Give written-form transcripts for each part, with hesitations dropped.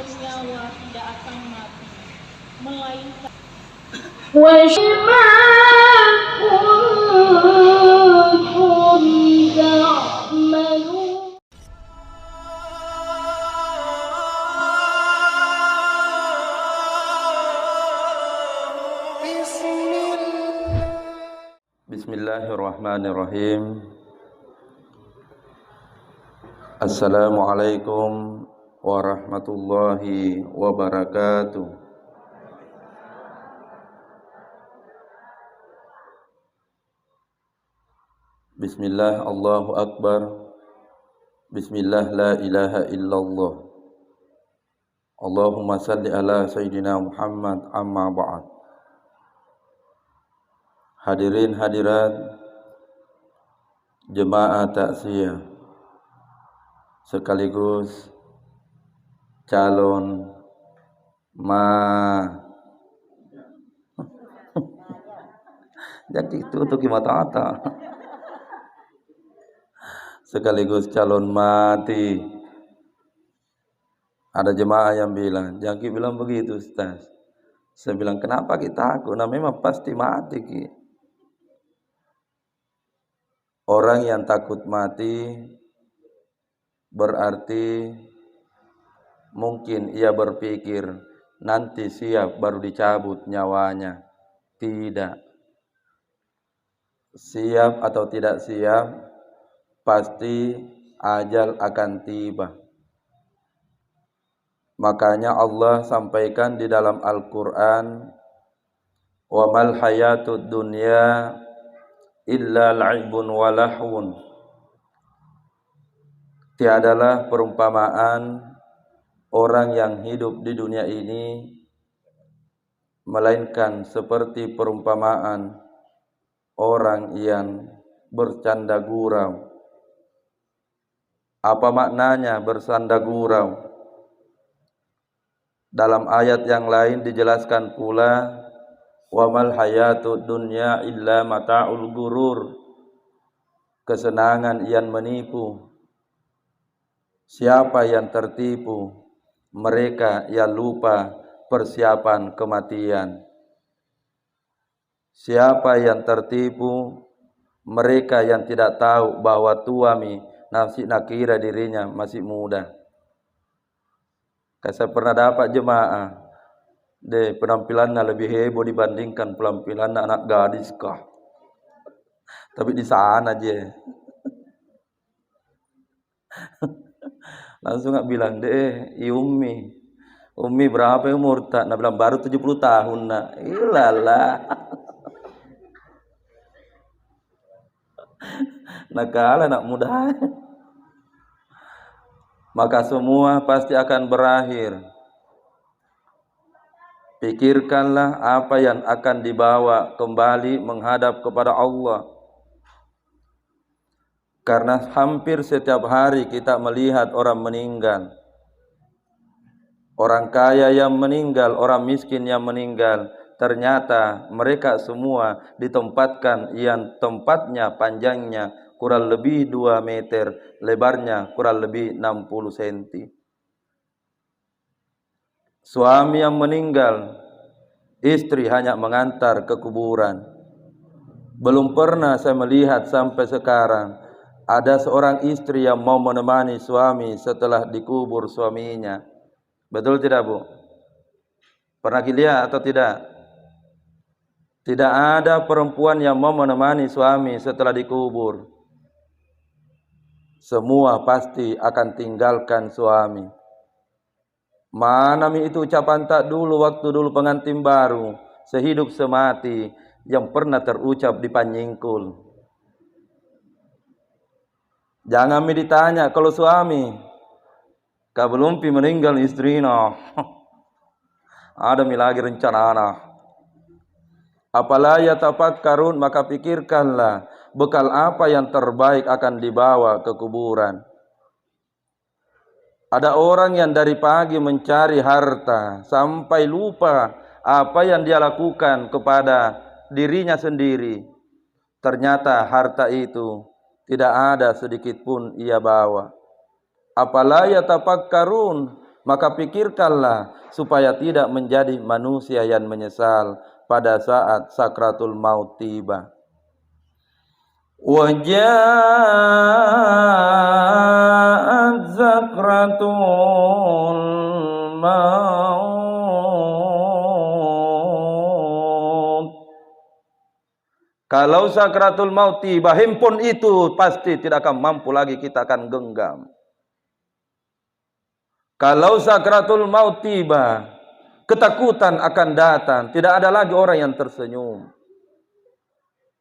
bernyawa tidak akan mati, melainkan Bismillahirrahmanirrahim. Assalamualaikum warahmatullahi wabarakatuh. Bismillah, Allahu Akbar. Bismillah, la ilaha illallah. Allahumma salli ala Sayyidina Muhammad, amma ba'd. Hadirin hadirat jemaah taksiyah sekaligus calon jadi itu untuk mata sekaligus calon mati. Ada jemaah yang bilang, Jaki bilang begitu Ustaz. Saya bilang, kenapa kita takut? Nah memang pasti mati ki. Orang yang takut mati berarti mungkin ia berpikir nanti siap baru dicabut nyawanya. Tidak. Siap atau tidak siap, pasti ajal akan tiba. Makanya Allah sampaikan di dalam Al-Quran, wa mal hayatud dunya illa la'ibun wa lahwun. Tiadalah perumpamaan orang yang hidup di dunia ini melainkan seperti perumpamaan orang yang bercanda gurau. Apa maknanya bersanda gurau? Dalam ayat yang lain dijelaskan pula, wa mal hayatud dunya illa mata'ul gurur. Kesenangan yang menipu. Siapa yang tertipu? Mereka yang lupa persiapan kematian. Siapa yang tertipu? Mereka yang tidak tahu bahwa tuami nafsi nakira dirinya masih muda. Saya pernah dapat jemaah penampilannya lebih heboh dibandingkan penampilan anak gadis kah. Tapi di sana aja. Langsung nggak bilang, Umi berapa umur tak? Nah bilang baru 70 tahun nak. Ilalah. Nakal anak muda. Maka semua pasti akan berakhir. Pikirkanlah apa yang akan dibawa kembali menghadap kepada Allah. Karena hampir setiap hari kita melihat orang meninggal. Orang kaya yang meninggal, orang miskin yang meninggal. Ternyata mereka semua ditempatkan yang tempatnya panjangnya kurang lebih 2 meter, lebarnya kurang lebih 60 cm. Suami yang meninggal, istri hanya mengantar ke kuburan. Belum pernah saya melihat sampai sekarang ada seorang istri yang mau menemani suami setelah dikubur suaminya. Betul tidak, Bu? Pernah lihat atau tidak? Tidak ada perempuan yang mau menemani suami setelah dikubur. Semua pasti akan tinggalkan suami. Mana itu ucapan tak dulu waktu dulu pengantin baru, sehidup semati yang pernah terucap di Panyingkul. Jangan ditanya kalau suami, kau belum meninggal istrinya. Ada lagi rencana anak. Apala yatafakkarun, maka pikirkanlah bekal apa yang terbaik akan dibawa ke kuburan. Ada orang yang dari pagi mencari harta sampai lupa apa yang dia lakukan kepada dirinya sendiri. Ternyata harta itu tidak ada sedikit pun ia bawa. Apala yatafakkarun, maka pikirkanlah supaya tidak menjadi manusia yang menyesal pada saat sakratul maut tiba. Waja'at zakratul maut. Kalau sakratul maut tiba, handphone itu pasti tidak akan mampu lagi, kita akan genggam. Kalau sakratul maut tiba, ketakutan akan datang, tidak ada lagi orang yang tersenyum.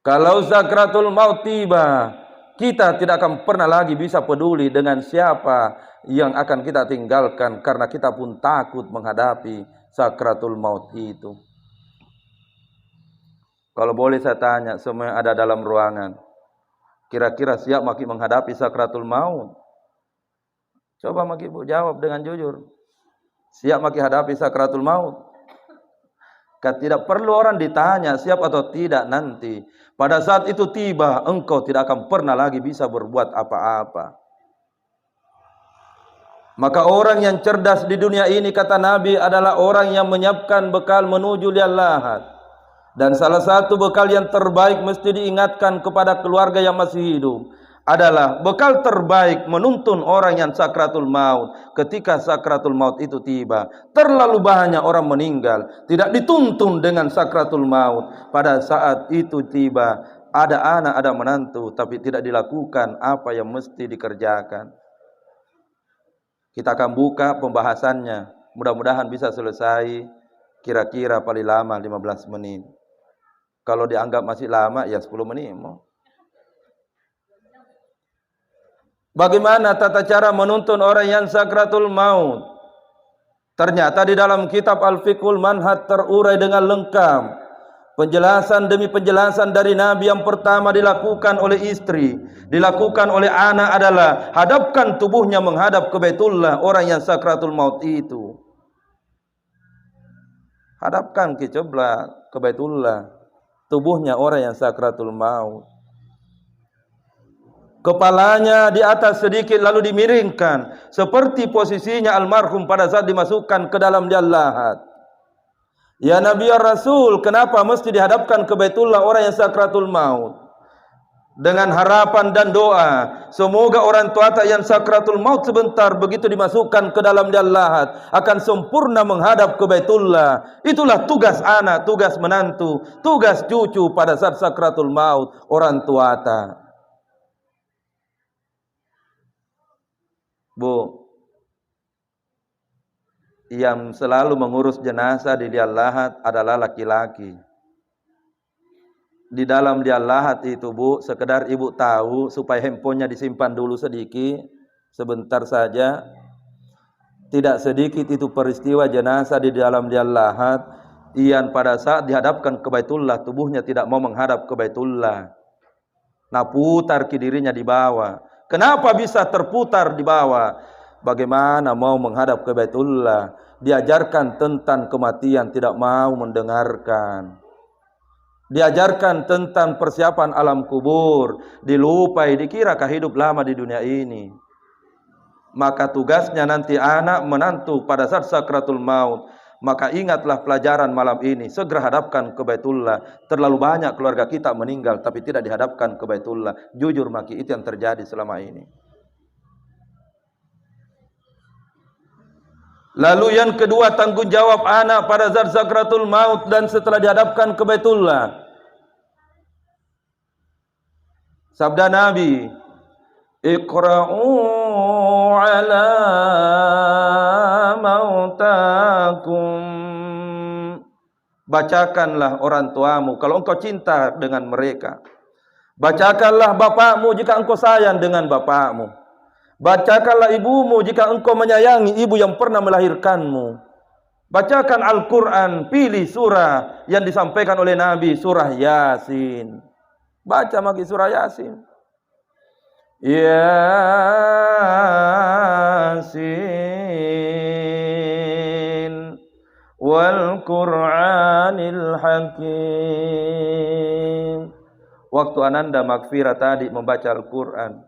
Kalau sakratul maut tiba, kita tidak akan pernah lagi bisa peduli dengan siapa yang akan kita tinggalkan, karena kita pun takut menghadapi sakratul maut itu. Kalau boleh saya tanya, semua yang ada dalam ruangan, kira-kira siap maki menghadapi sakratul maut? Coba maki Bu jawab dengan jujur. Siap maki hadapi sakratul maut? Kan tidak perlu orang ditanya siap atau tidak nanti. Pada saat itu tiba, engkau tidak akan pernah lagi bisa berbuat apa-apa. Maka orang yang cerdas di dunia ini, kata Nabi, adalah orang yang menyiapkan bekal menuju liang lahat. Dan salah satu bekal yang terbaik mesti diingatkan kepada keluarga yang masih hidup adalah bekal terbaik menuntun orang yang sakratul maut. Ketika sakratul maut itu tiba, terlalu banyak orang meninggal, tidak dituntun dengan sakratul maut. Pada saat itu tiba, ada anak, ada menantu, tapi tidak dilakukan apa yang mesti dikerjakan. Kita akan buka pembahasannya, mudah-mudahan bisa selesai kira-kira paling lama 15 menit. Kalau dianggap masih lama, ya 10 menit. Bagaimana tata cara menuntun orang yang sakratul maut? Ternyata di dalam kitab Al-Fiqhul Manhaj terurai dengan lengkap. Penjelasan demi penjelasan dari Nabi. Yang pertama dilakukan oleh istri, dilakukan oleh anak adalah hadapkan tubuhnya menghadap ke Baitullah orang yang sakratul maut itu. Hadapkan kiblat ke Baitullah tubuhnya orang yang sakratul maut. Kepalanya di atas sedikit lalu dimiringkan seperti posisinya almarhum pada saat dimasukkan ke dalam liang lahat. Ya Nabi ya Rasul, kenapa mesti dihadapkan ke Baitullah orang yang sakratul maut? Dengan harapan dan doa, semoga orang tua yang sakratul maut sebentar begitu dimasukkan ke dalam liang lahat akan sempurna menghadap ke Baitullah. Itulah tugas anak, tugas menantu, tugas cucu pada saat sakratul maut orang tua. Bu, yang selalu mengurus jenazah di liang lahat adalah laki-laki. Di dalam liang lahat itu, Bu, sekedar ibu tahu supaya handphonenya disimpan dulu sedikit, sebentar saja. Tidak sedikit itu peristiwa jenazah di dalam liang lahat yang pada saat dihadapkan ke Baitullah tubuhnya tidak mau menghadap ke Baitullah. Nah, putar ke dirinya di bawah. Kenapa bisa terputar di bawah? Bagaimana mau menghadap ke Baitullah? Diajarkan tentang kematian, tidak mau mendengarkan. Diajarkan tentang persiapan alam kubur, dilupai, dikira hidup lama di dunia ini. Maka tugasnya nanti anak menantu pada saat sakratul maut. Maka ingatlah pelajaran malam ini, segera hadapkan ke Baitullah. Terlalu banyak keluarga kita meninggal tapi tidak dihadapkan ke Baitullah. Jujur maki, itu yang terjadi selama ini. Lalu yang kedua, tanggung jawab anak pada saat sakratul maut dan setelah dihadapkan ke Baitullah. Sabda Nabi, Iqra'u ala mautakum. Bacakanlah orang tuamu kalau engkau cinta dengan mereka. Bacakanlah bapakmu jika engkau sayang dengan bapakmu. Bacakanlah ibumu jika engkau menyayangi ibu yang pernah melahirkanmu. Bacakan Al-Quran, pilih surah yang disampaikan oleh Nabi, surah Yasin. Baca maki surah Yasin. Yasin wal Qur'anil Hakim. Waktu Ananda Magfirah tadi membaca Al-Quran,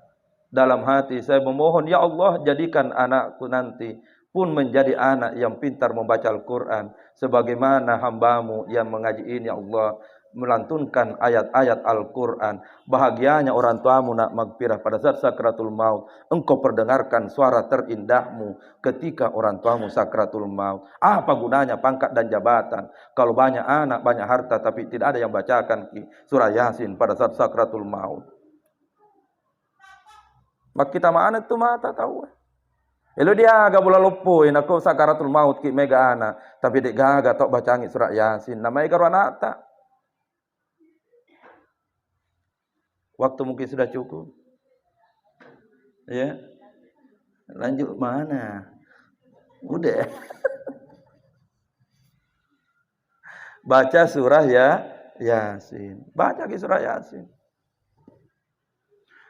dalam hati saya memohon, ya Allah, jadikan anakku nanti pun menjadi anak yang pintar membaca Al-Quran, sebagaimana hambamu yang mengaji ini ya Allah, melantunkan ayat-ayat Al-Quran. Bahagianya orang tuamu nak magfirah pada saat sakratul maut. Engkau perdengarkan suara terindahmu ketika orang tuamu sakratul maut. Apa gunanya pangkat dan jabatan kalau banyak anak, banyak harta, tapi tidak ada yang bacakan surah Yasin pada saat sakratul maut? Mak kita mana tu mata tahu. Elo dia agak bola lopoin aku sakaratul maut ki mega anak, tapi dek gaga tok bacangi surah Yasin. Namanya karwanata. Waktu mungkin sudah cukup. Ya. Lanjut mana? Udah. Baca surah Yasin. Baca ki surah Yasin.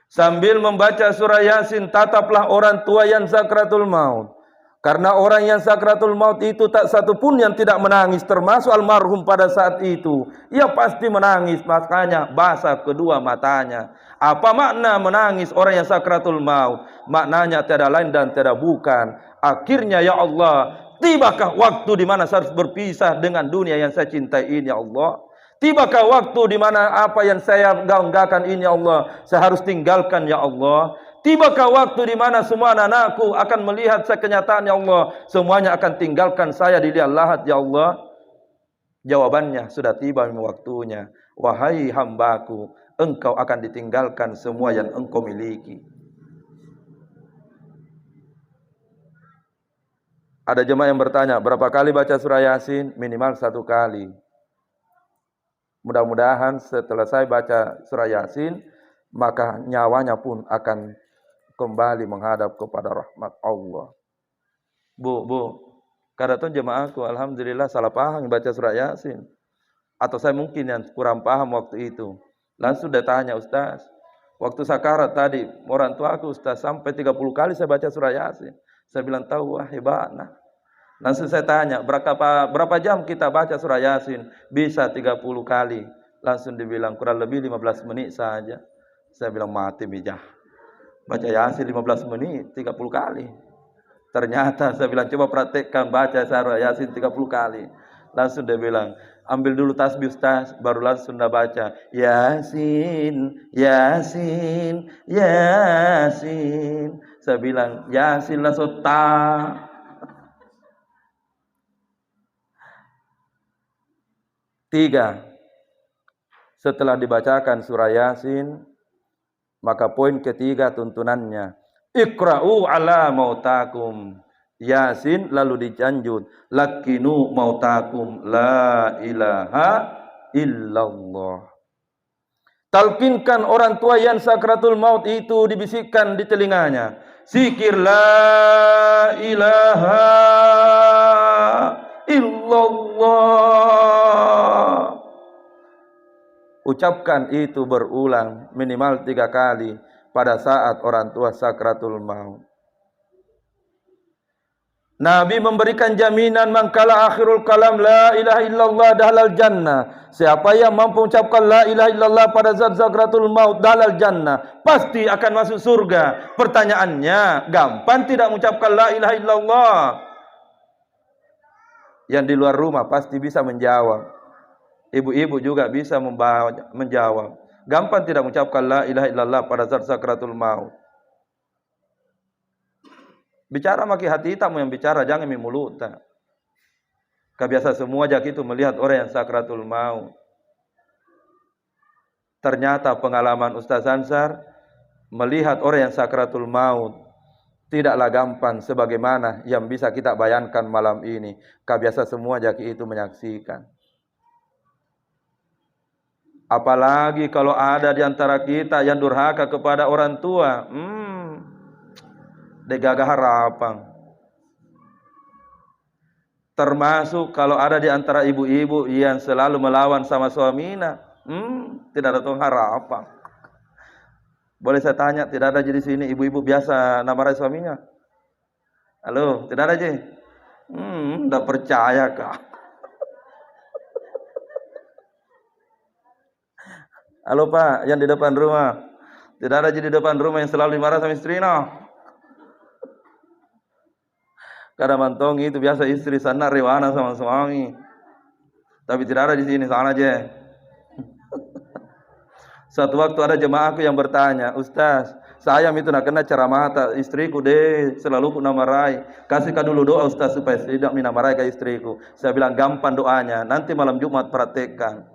Sambil membaca surah Yasin, tataplah orang tua yang sakratul maut. Karena orang yang sakratul maut itu tak satu pun yang tidak menangis, termasuk almarhum pada saat itu. Ia pasti menangis, makanya basah kedua matanya. Apa makna menangis orang yang sakratul maut? Maknanya tiada lain dan tiada bukan. Akhirnya ya Allah, tibakah waktu di mana saya harus berpisah dengan dunia yang saya cintai ini ya Allah? Tibakah waktu di mana apa yang saya banggakan ini ya Allah, saya harus tinggalkan ya Allah? Tibakah waktu di mana semua anak-anakku akan melihat saya kenyataan ya Allah, semuanya akan tinggalkan saya di liang lahat ya Allah? Jawabannya sudah tiba waktunya. Wahai hambaku, engkau akan ditinggalkan semua yang engkau miliki. Ada jemaah yang bertanya, berapa kali baca surah Yasin? Minimal 1 kali. Mudah-mudahan setelah saya baca surah Yasin, maka nyawanya pun akan kembali menghadap kepada rahmat Allah. Bu, kadaton jemaahku, alhamdulillah salah paham baca surah Yasin. Atau saya mungkin yang kurang paham waktu itu. Langsung dia tanya, Ustaz, waktu sakarat tadi, orang tua aku Ustaz, sampai 30 kali saya baca surah Yasin. Saya bilang, tahu, wah hebat. Nah. Langsung saya tanya, berapa jam kita baca surah Yasin? Bisa 30 kali. Langsung dibilang, kurang lebih 15 menit saja. Saya bilang, mati bijah. Baca Yasin 15 menit, 30 kali. Ternyata saya bilang, coba praktekkan baca surah Yasin 30 kali. Langsung dia bilang, ambil dulu tasbih Ustaz, baru langsung dah baca. Yasin, Yasin, Yasin. Saya bilang, Yasin lah sota. Tiga, setelah dibacakan surah Yasin, maka poin ketiga tuntunannya, Iqra'u ala mautakum. Yasin lalu dijanjut, lakinu mautakum la ilaha illallah. Talkinkan orang tua yang sakratul maut itu, dibisikkan di telinganya, zikir la ilaha illallah. Ucapkan itu berulang minimal 3 kali pada saat orang tua sakratul maut. Nabi memberikan jaminan, mangkala akhirul kalam la ilaha illallah dahlal jannah. Siapa yang mampu mengucapkan la ilaha illallah pada saat sakratul maut dahlal jannah, pasti akan masuk surga. Pertanyaannya, gampang tidak mengucapkan la ilaha illallah? Yang di luar rumah pasti bisa menjawab. Ibu-ibu juga bisa menjawab. Gampang tidak mengucapkan la ilaha illallah pada saat sakratul maut? Bicara maki hati tamu yang bicara, jangan mulut. Kebiasa semua jak itu melihat orang yang sakratul maut. Ternyata pengalaman Ustaz Ansar melihat orang yang sakratul maut tidaklah gampang sebagaimana yang bisa kita bayangkan malam ini. Kebiasa semua jak itu menyaksikan. Apalagi kalau ada di antara kita yang durhaka kepada orang tua. Degagah harapan. Termasuk kalau ada di antara ibu-ibu yang selalu melawan sama suaminya, tidak ada harapan. Boleh saya tanya, tidak ada di sini ibu-ibu biasa namarahi suaminya? Halo, tidak ada je? Tidak percaya kah? Halo Pak, yang di depan rumah. Tidak ada di depan rumah yang selalu dimarah sama istrinya? Kadang mantongi itu biasa istri sana rewana sama suami. Tapi tidak ada di sini, sana aja. Suatu waktu ada jemaahku yang bertanya, Ustaz, saya itu nak kena ceramah istriku deh, selalu ku namarai. Kasihkan dulu doa Ustaz supaya tidak minamarai ke istriku. Saya bilang gampang doanya, nanti malam Jumat praktekkan.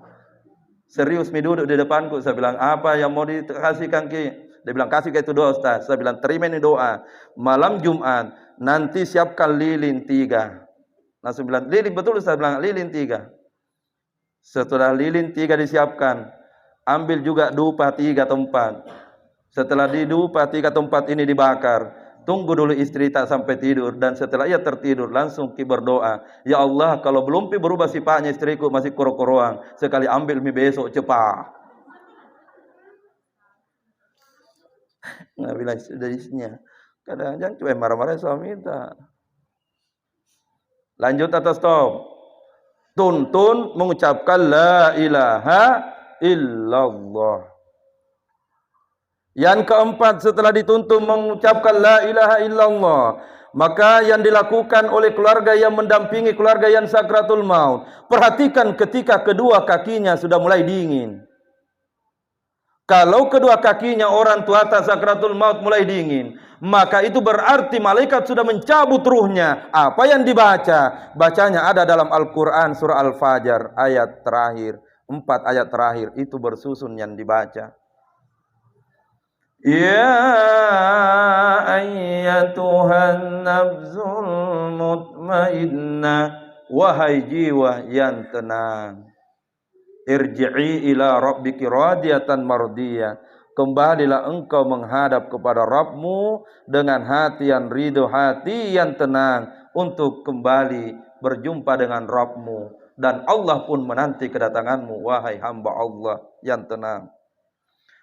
Serius mi duduk di depanku, saya bilang apa yang mau dikasihkan ki? Dia bilang kasih ke itu doa Ustaz. Saya bilang terima ini doa. Malam Jumat nanti siapkan lilin 3. Langsung bilang lilin betul Ustaz, bilang lilin 3. Setelah lilin 3 disiapkan, ambil juga dupa 3 atau 4. Setelah di dupa 3 atau 4 ini dibakar, tunggu dulu istri tak sampai tidur, dan setelah ia tertidur langsung berdoa, ya Allah kalau belum berubah sifatnya istriku masih koro-koroan, sekali ambil mi besok cepat. Nggak bilang dari istrinya, kadang-kadang cuma marah-marah suami tak. Lanjut atau stop? Tuntun mengucapkan la ilaha illallah. Yang keempat, setelah dituntun mengucapkan la ilaha illallah, maka yang dilakukan oleh keluarga yang mendampingi keluarga yang sakratul maut, perhatikan ketika kedua kakinya sudah mulai dingin. Kalau kedua kakinya orang tua atas sakratul maut mulai dingin, maka itu berarti malaikat sudah mencabut ruhnya. Apa yang dibaca? Bacanya ada dalam Al-Quran surah Al-Fajr ayat terakhir, 4 ayat terakhir itu bersusun yang dibaca. Ya ayyatuhan nafsul mutmainnah, wahai jiwa yang tenang, irji'i ila rabbiki radiyatan mardiyah, kembalilah engkau menghadap kepada Rabbmu dengan hati yang ridho, hati yang tenang untuk kembali berjumpa dengan Rabbmu, dan Allah pun menanti kedatanganmu wahai hamba Allah yang tenang.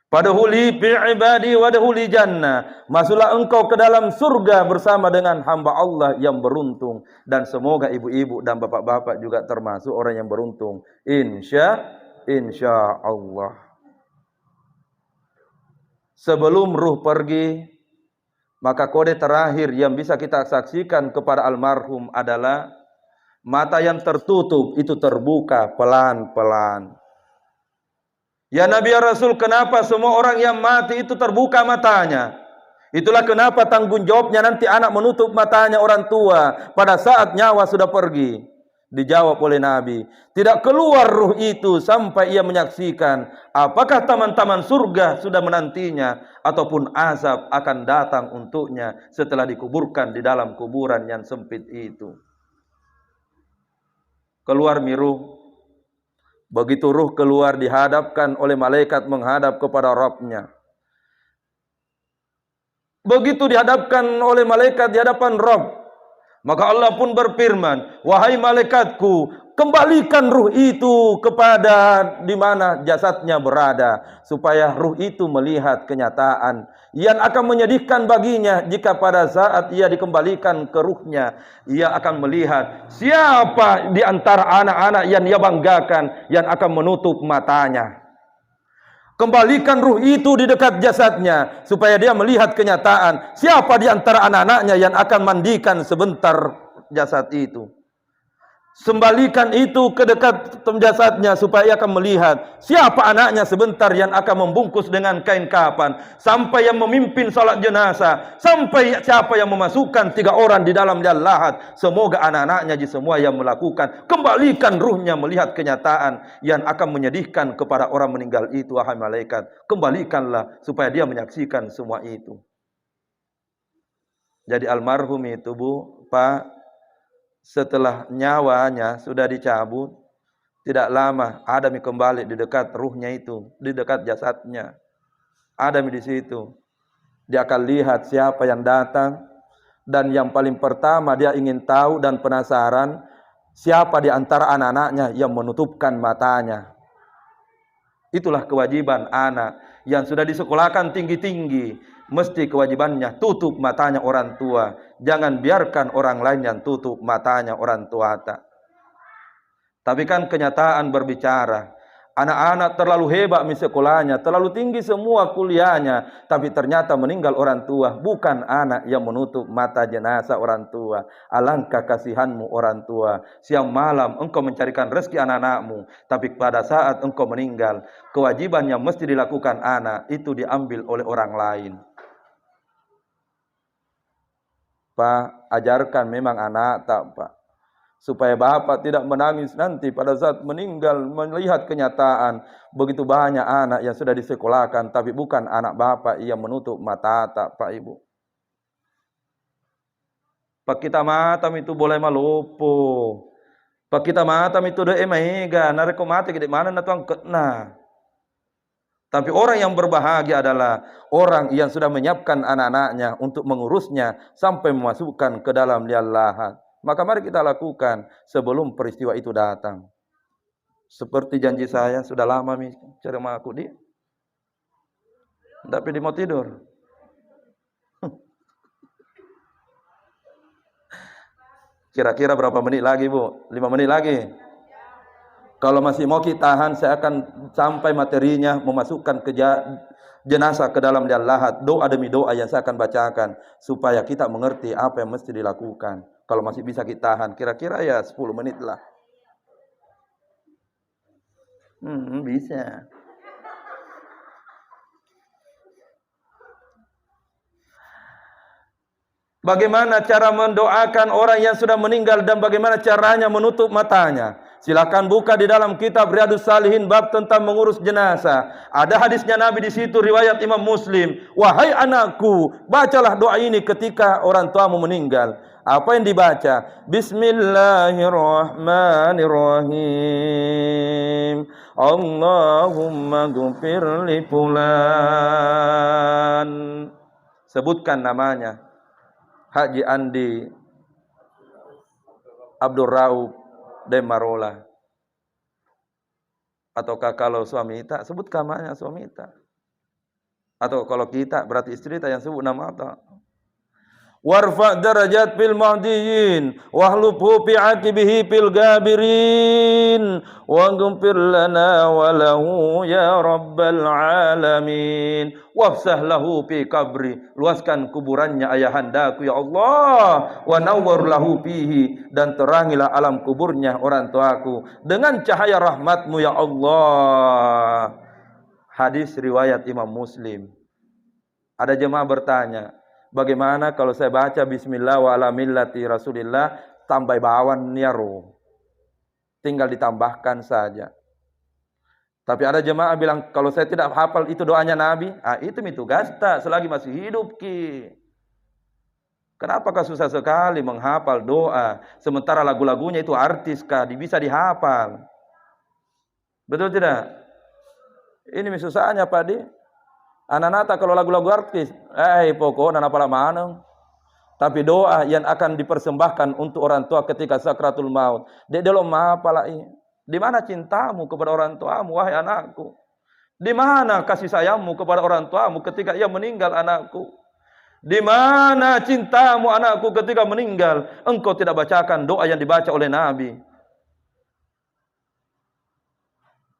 Padahuli fi ibadi wadhuli jannah, masuklah engkau ke dalam surga bersama dengan hamba Allah yang beruntung, dan semoga ibu-ibu dan bapak-bapak juga termasuk orang yang beruntung insya Allah. Sebelum ruh pergi, maka kode terakhir yang bisa kita saksikan kepada almarhum adalah mata yang tertutup itu terbuka pelan-pelan. Ya Nabi ya Rasul, kenapa semua orang yang mati itu terbuka matanya? Itulah kenapa tanggung jawabnya nanti anak menutup matanya orang tua pada saat nyawa sudah pergi. Dijawab oleh Nabi, tidak keluar ruh itu sampai ia menyaksikan apakah taman-taman surga sudah menantinya ataupun azab akan datang untuknya setelah dikuburkan di dalam kuburan yang sempit itu. Keluar miruh. Begitu ruh keluar dihadapkan oleh malaikat menghadap kepada Rabbnya. Begitu dihadapkan oleh malaikat di hadapan Rabb, maka Allah pun berfirman, wahai malaikatku, kembalikan ruh itu kepada di mana jasadnya berada, supaya ruh itu melihat kenyataan yang akan menyedihkan baginya jika pada saat ia dikembalikan ke ruhnya, ia akan melihat siapa di antara anak-anak yang ia banggakan yang akan menutup matanya. Kembalikan ruh itu di dekat jasadnya supaya dia melihat kenyataan siapa di antara anak-anaknya yang akan mandikan sebentar jasad itu. Kembalikan itu ke dekat jasadnya supaya ia akan melihat siapa anaknya sebentar yang akan membungkus dengan kain kafan, sampai yang memimpin salat jenazah, sampai siapa yang memasukkan 3 orang di dalam lahat. Semoga anak-anaknya semua yang melakukan. Kembalikan ruhnya melihat kenyataan yang akan menyedihkan kepada orang meninggal itu, wahai malaikat. Kembalikanlah supaya dia menyaksikan semua itu. Jadi almarhum itu Bu, Pak, setelah nyawanya sudah dicabut, tidak lama Adam kembali di dekat ruhnya itu, di dekat jasadnya. Adam di situ. Dia akan lihat siapa yang datang, dan yang paling pertama dia ingin tahu dan penasaran siapa di antara anak-anaknya yang menutupkan matanya. Itulah kewajiban anak yang sudah disekolahkan tinggi-tinggi. Mesti kewajibannya tutup matanya orang tua. Jangan biarkan orang lain yang tutup matanya orang tua. Tapi kan kenyataan berbicara. Anak-anak terlalu hebat sekolahnya, terlalu tinggi semua kuliahnya, tapi ternyata meninggal orang tua. Bukan anak yang menutup mata jenazah orang tua. Alangkah kasihanmu orang tua. Siang malam engkau mencarikan rezeki anak-anakmu, tapi pada saat engkau meninggal, kewajiban yang mesti dilakukan anak itu diambil oleh orang lain. Pak, ajarkan memang anak tak, Pak, supaya bapak tidak menangis nanti pada saat meninggal melihat kenyataan begitu banyak anak yang sudah disekolahkan, tapi bukan anak bapak yang menutup mata tak, Pak Ibu. Pak kita matam itu boleh malupo. Pak kita matam itu doa mega, nareko mati di mana na tuang kena. Tapi orang yang berbahagia adalah orang yang sudah menyiapkan anak-anaknya untuk mengurusnya sampai memasukkan ke dalam liang lahat. Maka mari kita lakukan sebelum peristiwa itu datang. Seperti janji saya, sudah lama cari sama aku dia. Tapi dia mau tidur. Kira-kira berapa menit lagi, Bu? 5 menit lagi. Kalau masih mau kita tahan, saya akan sampai materinya memasukkan ke jenazah ke dalam liang lahat. Doa demi doa yang saya akan bacakan supaya kita mengerti apa yang mesti dilakukan. Kalau masih bisa kita tahan, kira-kira ya 10 menit lah. Bisa. Bagaimana cara mendoakan orang yang sudah meninggal dan bagaimana caranya menutup matanya? Silakan buka di dalam kitab Riyadhus Shalihin bab tentang mengurus jenazah. Ada hadisnya Nabi di situ, riwayat Imam Muslim. Wahai anakku, bacalah doa ini ketika orang tuamu meninggal. Apa yang dibaca? Bismillahirrahmanirrahim. Allahumma ghfir li fulan. Sebutkan namanya. Haji Andi Abdul Raub Demarola. Ataukah kalau suami tak sebut namanya suami tak. Atau kalau kita berarti istri tak yang sebut nama tak. Warfa darajat fil mahdiyin wahlubhu fi aqibihi fil gabirin wa ghfir lana wa lahu ya rabbal alamin wafsah lahu fi qabri, luaskan kuburannya ayahandaku ya Allah, wa nawwir lahu fihi, dan terangilah alam kuburnya orang tuaku dengan cahaya rahmatmu ya Allah. Hadis riwayat Imam Muslim. Ada jemaah bertanya, bagaimana kalau saya baca bismillah wa ala millati Rasulillah tambah bawan niaro? Tinggal ditambahkan saja. Tapi ada jemaah bilang, kalau saya tidak hafal itu doanya Nabi, itu tugas tak selagi masih hidup ki. Kenapakah susah sekali menghafal doa, sementara lagu-lagunya itu artis kah, bisa dihafal? Betul tidak? Ini susahnya Pak Di. Anak-anak kalau lagu-lagu artis, pokoknya napa mana. Tapi doa yang akan dipersembahkan untuk orang tua ketika sakratul maut, dia belum hafal ini. Di mana cintamu kepada orang tuamu, wahai anakku? Di mana kasih sayangmu kepada orang tuamu ketika ia meninggal, anakku? Di mana cintamu, anakku, ketika meninggal? Engkau tidak bacakan doa yang dibaca oleh Nabi.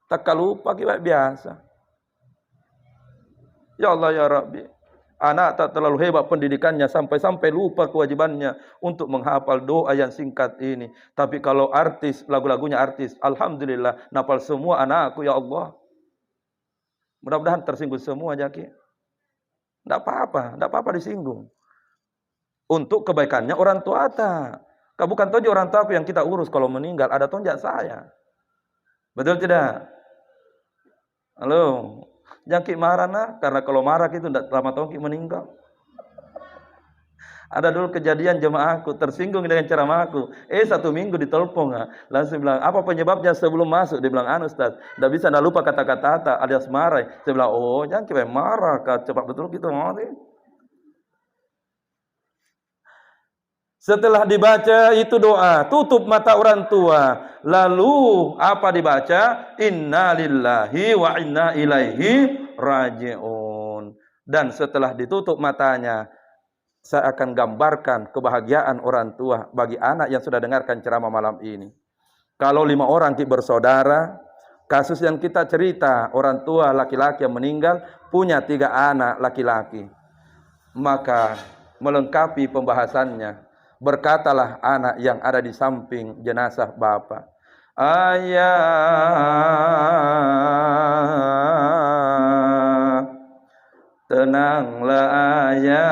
Tak lupa kita biasa. Ya Allah ya Rabbi, anak tak terlalu hebat pendidikannya sampai-sampai lupa kewajibannya untuk menghafal doa yang singkat ini. Tapi kalau artis, lagu-lagunya artis, alhamdulillah nafal semua anakku ya Allah. Mudah-mudahan tersinggung semua Jaki. Tidak apa-apa disinggung. Untuk kebaikannya orang tua tak. Bukan tonjak orang tua yang kita urus kalau meninggal, ada tonjak saya. Betul tidak? Halo. Jangki marah nah, karena kalau marah itu tidak lama tongki meninggal. Ada dulu kejadian jemaahku tersinggung dengan ceramahku. 1 minggu ditelepon, langsung bilang, apa penyebabnya sebelum masuk? Dia bilang, Ustaz, tidak bisa tidak lupa kata-kata alias marah. Saya bilang, oh jangan kita marah, cepat betul kita mati. Setelah dibaca itu doa, tutup mata orang tua. Lalu apa dibaca? Inna lillahi wa inna ilaihi raji'un. Dan setelah ditutup matanya, saya akan gambarkan kebahagiaan orang tua bagi anak yang sudah dengarkan ceramah malam ini. Kalau 5 orang bersaudara, Kasus yang kita cerita, orang tua laki-laki yang meninggal punya 3 anak laki-laki. Maka melengkapi pembahasannya, berkatalah anak yang ada di samping jenazah bapak, "Ayah, tenanglah ayah,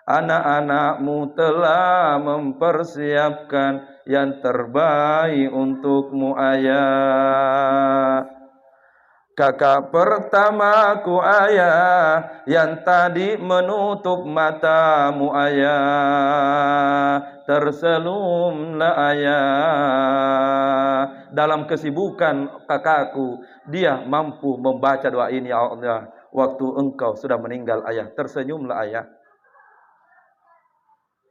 anak-anakmu telah mempersiapkan yang terbaik untukmu ayah. Kakak pertamaku ayah, yang tadi menutup matamu ayah, tersenyumlah ayah. Dalam kesibukan kakakku, dia mampu membaca doa ini, ya Allah, waktu engkau sudah meninggal ayah, tersenyumlah ayah.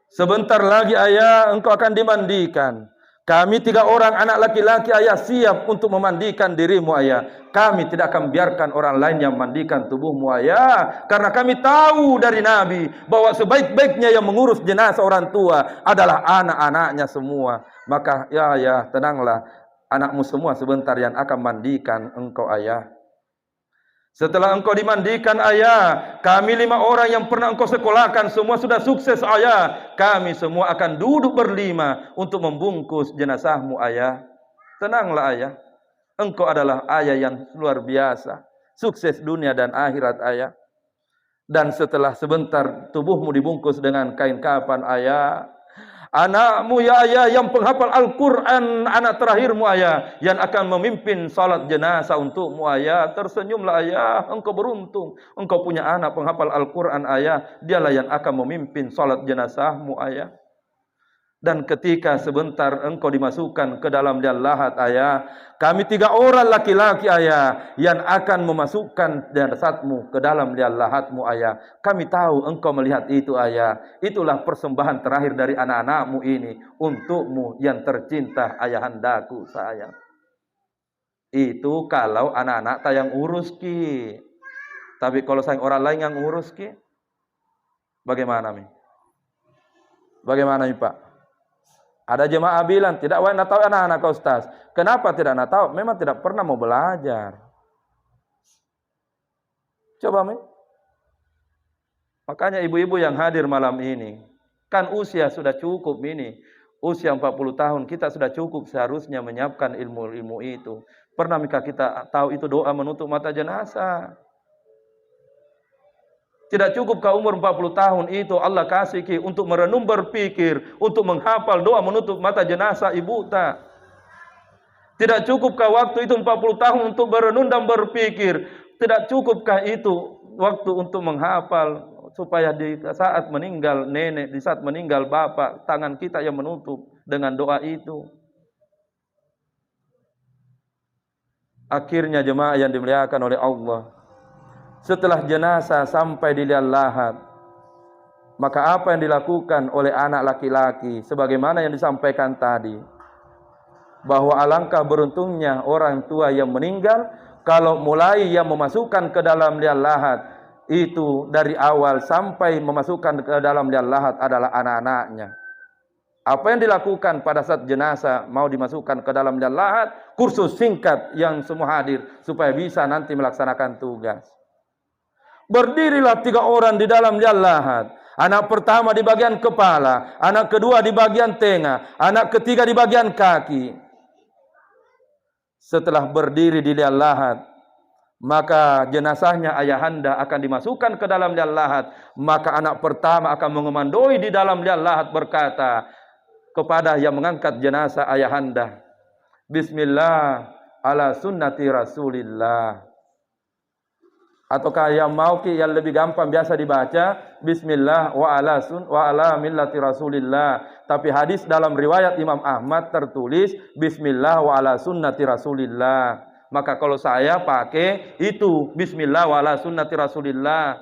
Sebentar lagi ayah, engkau akan dimandikan. Kami 3 orang anak laki-laki ayah siap untuk memandikan dirimu ayah. Kami tidak akan biarkan orang lain yang memandikan tubuhmu ayah. Karena kami tahu dari Nabi bahwa sebaik-baiknya yang mengurus jenazah orang tua adalah anak-anaknya semua. Maka ya ayah, tenanglah, anakmu semua sebentar yang akan mandikan engkau ayah. Setelah engkau dimandikan ayah, kami 5 orang yang pernah engkau sekolahkan semua sudah sukses ayah. Kami semua akan duduk berlima untuk membungkus jenazahmu ayah. Tenanglah ayah, engkau adalah ayah yang luar biasa, sukses dunia dan akhirat ayah. Dan setelah sebentar tubuhmu dibungkus dengan kain kafan ayah, anakmu ya ayah yang penghafal Al-Quran, anak terakhirmu ayah, yang akan memimpin salat jenazah untukmu ayah, tersenyumlah ayah, engkau beruntung, engkau punya anak penghafal Al-Quran ayah, dialah yang akan memimpin salat jenazahmu ayah. Dan ketika sebentar engkau dimasukkan ke dalam liang lahat ayah, kami 3 orang laki-laki ayah yang akan memasukkan jasadmu ke dalam liang lahatmu ayah. Kami tahu engkau melihat itu ayah. Itulah persembahan terakhir dari anak-anakmu ini untukmu yang tercinta ayahandaku sayang. Itu kalau anak-anak tak yang urus ki. Tapi kalau sayang orang lain yang urus ki, bagaimana mi? Bagaimana mi Pak? Ada jemaah bilang, tidak nak tahu anak-anak kau Ustaz. Kenapa tidak nak tahu? Memang tidak pernah mau belajar. Coba mi. Makanya ibu-ibu yang hadir malam ini, kan usia sudah cukup ini. Usia 40 tahun, kita sudah cukup seharusnya menyiapkan ilmu-ilmu itu. Pernah kita tahu itu doa menutup mata jenazah? Tidak cukup kau umur 40 tahun itu Allah kasih ki untuk merenung berpikir, untuk menghafal doa menutup mata jenazah ibu tak? Tidak cukupkah waktu itu 40 tahun untuk berenung dan berpikir? Tidak cukupkah itu waktu untuk menghafal supaya di saat meninggal nenek, di saat meninggal bapak, tangan kita yang menutup dengan doa itu? Akhirnya jemaah yang dimuliakan oleh Allah, setelah jenazah sampai di liang lahat, maka apa yang dilakukan oleh anak laki-laki sebagaimana yang disampaikan tadi, bahwa alangkah beruntungnya orang tua yang meninggal kalau mulai yang memasukkan ke dalam liang lahat itu dari awal sampai memasukkan ke dalam liang lahat adalah anak-anaknya. Apa yang dilakukan pada saat jenazah mau dimasukkan ke dalam liang lahat? Kursus singkat yang semua hadir supaya bisa nanti melaksanakan tugas. Berdirilah 3 orang di dalam liang lahat. Anak pertama di bagian kepala, anak kedua di bagian tengah, anak ketiga di bagian kaki. Setelah berdiri di liang lahat, maka jenazahnya ayahanda akan dimasukkan ke dalam liang lahat. Maka anak pertama akan mengomandoi di dalam liang lahat berkata kepada yang mengangkat jenazah ayahanda, "Bismillah ala sunnati Rasulillah." Ataukah yang mau ki yang lebih gampang biasa dibaca Bismillah wa ala millati Rasulillah. Tapi hadis dalam riwayat Imam Ahmad tertulis Bismillah wa ala sunnati Rasulillah. Maka kalau saya pakai itu Bismillah wa ala sunnati Rasulillah.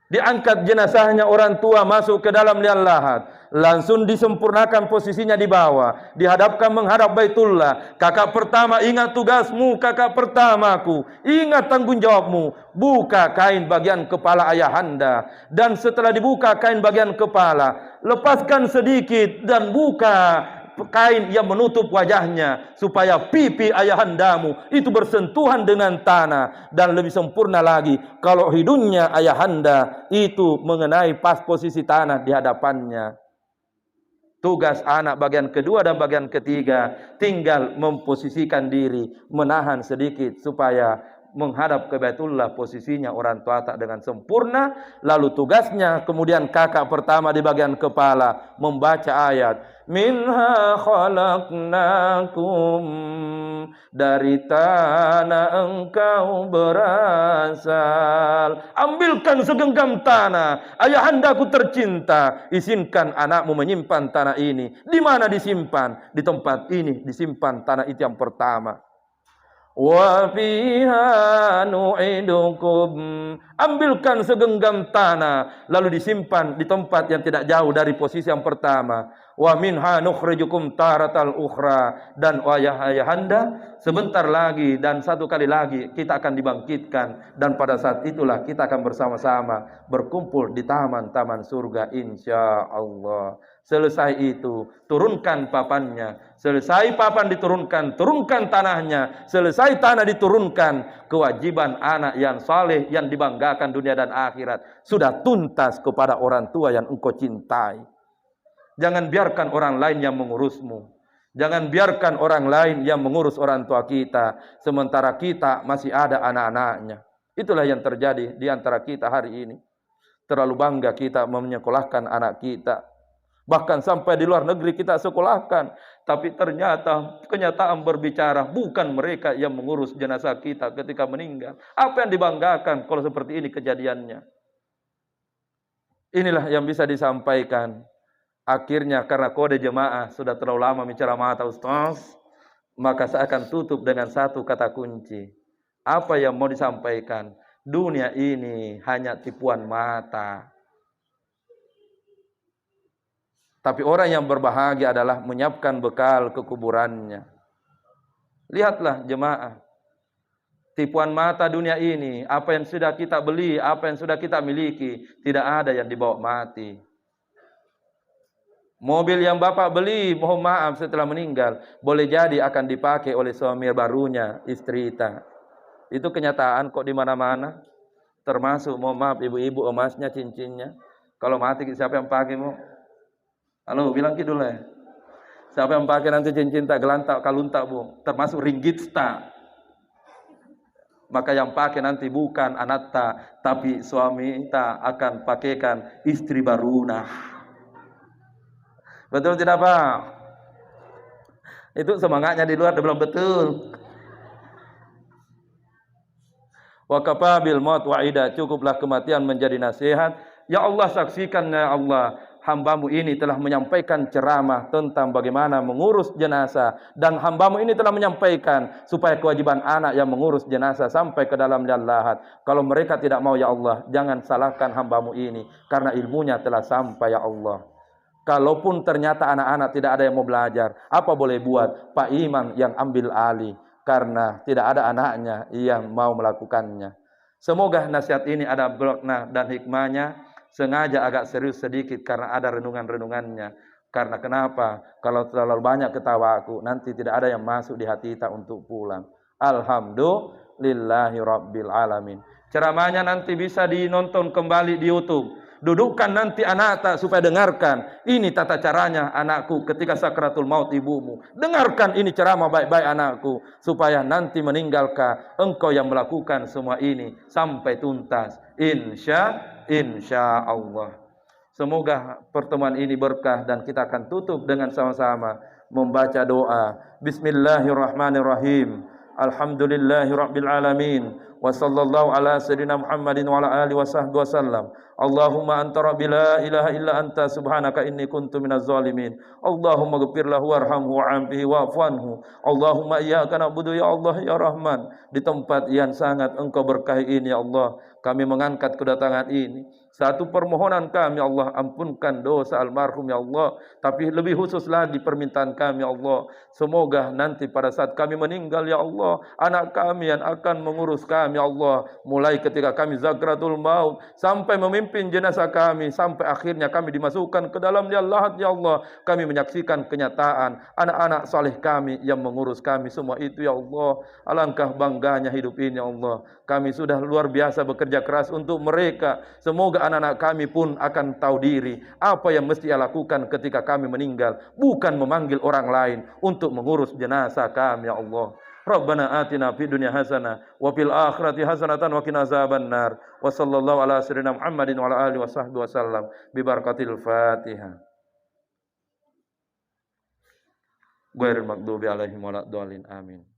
Diangkat jenazahnya orang tua masuk ke dalam liang lahat, langsung disempurnakan posisinya di bawah, dihadapkan menghadap Baitullah. Kakak pertama, ingat tugasmu, kakak pertamaku, ingat tanggung jawabmu. Buka kain bagian kepala ayahanda, dan setelah dibuka kain bagian kepala, lepaskan sedikit dan buka kain yang menutup wajahnya supaya pipi ayahandamu itu bersentuhan dengan tanah, dan lebih sempurna lagi kalau hidungnya ayahanda itu mengenai pas posisi tanah di hadapannya. Tugas anak bagian kedua dan bagian ketiga tinggal memposisikan diri, menahan sedikit supaya menghadap ke Baitullah posisinya orang tua tak dengan sempurna. Lalu tugasnya kemudian kakak pertama di bagian kepala membaca ayat minha khalaqnakum, dari tanah engkau berasal. Ambilkan segenggam tanah, ayahandaku tercinta, izinkan anakmu menyimpan tanah ini. Di mana disimpan? Di tempat ini disimpan tanah itu yang pertama. Wa fiha nu'idukum, ambilkan segenggam tanah lalu disimpan di tempat yang tidak jauh dari posisi yang pertama. Wa minha nukhrijukum taratal ukhra, dan ayahanda sebentar lagi dan satu kali lagi kita akan dibangkitkan, dan pada saat itulah kita akan bersama-sama berkumpul di taman-taman surga insyaallah. Selesai itu, turunkan papannya. Selesai papan diturunkan, turunkan tanahnya. Selesai tanah diturunkan, kewajiban anak yang saleh, yang dibanggakan dunia dan akhirat, sudah tuntas kepada orang tua yang engkau cintai. Jangan biarkan orang lain yang mengurusmu. Jangan biarkan orang lain yang mengurus orang tua kita, sementara kita masih ada anak-anaknya. Itulah yang terjadi di antara kita hari ini. Terlalu bangga kita menyekolahkan anak kita. Bahkan sampai di luar negeri kita sekolahkan. Tapi ternyata kenyataan berbicara, bukan mereka yang mengurus jenazah kita ketika meninggal. Apa yang dibanggakan kalau seperti ini kejadiannya? Inilah yang bisa disampaikan. Akhirnya karena kode jemaah sudah terlalu lama bicara mata Ustaz, maka saya akan tutup dengan satu kata kunci. Apa yang mau disampaikan? Dunia ini hanya tipuan mata. Tapi orang yang berbahagia adalah menyiapkan bekal ke kuburannya. Lihatlah jemaah. Tipuan mata dunia ini, apa yang sudah kita beli, apa yang sudah kita miliki, tidak ada yang dibawa mati. Mobil yang bapak beli, mohon maaf setelah meninggal, boleh jadi akan dipakai oleh suami barunya, istri kita. Itu kenyataan kok di mana-mana. Termasuk, mohon maaf ibu-ibu emasnya, cincinnya. Kalau mati siapa yang pakai mau? Halo, bilang gitu lah. Siapa yang pakai nanti cincin tak gelantak kaluntak bu, termasuk ringgit tak. Maka yang pakai nanti bukan anak tak, tapi suami tak akan pakaikan istri baruna. Betul tidak Pak? Itu semangatnya di luar belum betul. Wa kafa bil maut wa'ida, cukuplah kematian menjadi nasihat. Ya Allah, saksikan ya Allah, hambamu ini telah menyampaikan ceramah tentang bagaimana mengurus jenazah, dan hambamu ini telah menyampaikan supaya kewajiban anak yang mengurus jenazah sampai ke dalam liang lahat. Kalau mereka tidak mau ya Allah, jangan salahkan hambamu ini, karena ilmunya telah sampai ya Allah. Kalaupun ternyata anak-anak tidak ada yang mau belajar, apa boleh buat? Pak Imam yang ambil alih, karena tidak ada anaknya yang mau melakukannya. Semoga nasihat ini ada makna dan hikmahnya. Sengaja agak serius sedikit karena ada renungan-renungannya. Karena kenapa? Kalau terlalu banyak ketawa aku, nanti tidak ada yang masuk di hati kita untuk pulang. Alhamdulillahi Rabbil Alamin. Ceramahnya nanti bisa dinonton kembali di YouTube. Dudukkan nanti anak tak supaya dengarkan. Ini tata caranya anakku ketika sakratul maut ibumu. Dengarkan ini ceramah baik-baik anakku, supaya nanti meninggalkan engkau yang melakukan semua ini sampai tuntas. Insya Allah. Semoga pertemuan ini berkah dan kita akan tutup dengan sama-sama membaca doa. Bismillahirrahmanirrahim. Alhamdulillahirabbil alamin. Wa sallallahu ala sayyidina Muhammadin wa ala alihi wasahbihi wasallam. Allahumma anta rabbi la ilaha illa anta subhanaka inni kuntu minaz zalimin. Allahumma ighfir lahu warhamhu wa'afihi wa'fu anhu. Allahumma iyyaka na'budu ya Allah ya Rahman. Di tempat yang sangat engkau berkahi ini ya Allah, kami mengangkat kedatangan ini Satu permohonan kami, ya Allah, ampunkan dosa almarhum, ya Allah. Tapi lebih khusus lagi permintaan kami, ya Allah, semoga nanti pada saat kami meninggal, ya Allah, anak kami yang akan mengurus kami, ya Allah, mulai ketika kami zakratul maut sampai memimpin jenazah kami, sampai akhirnya kami dimasukkan ke dalam lahat, ya Allah, kami menyaksikan kenyataan anak-anak saleh kami yang mengurus kami semua itu, ya Allah. Alangkah bangganya hidup ini, ya Allah. Kami sudah luar biasa bekerja keras untuk mereka. Semoga anak-anak kami pun akan tahu diri apa yang mesti ia lakukan ketika kami meninggal, bukan memanggil orang lain untuk mengurus jenazah kami, ya Allah. Rabbana atina fid dunya hasanah wa fil akhirati hasanatan wa qina azabannar. Wa sallallahu ala sayyidina Muhammadin wa ala alihi wa sahbihi wasallam bi barakatil Fatihah. Ghairil maghdubi alaihim waladdallin. Amin.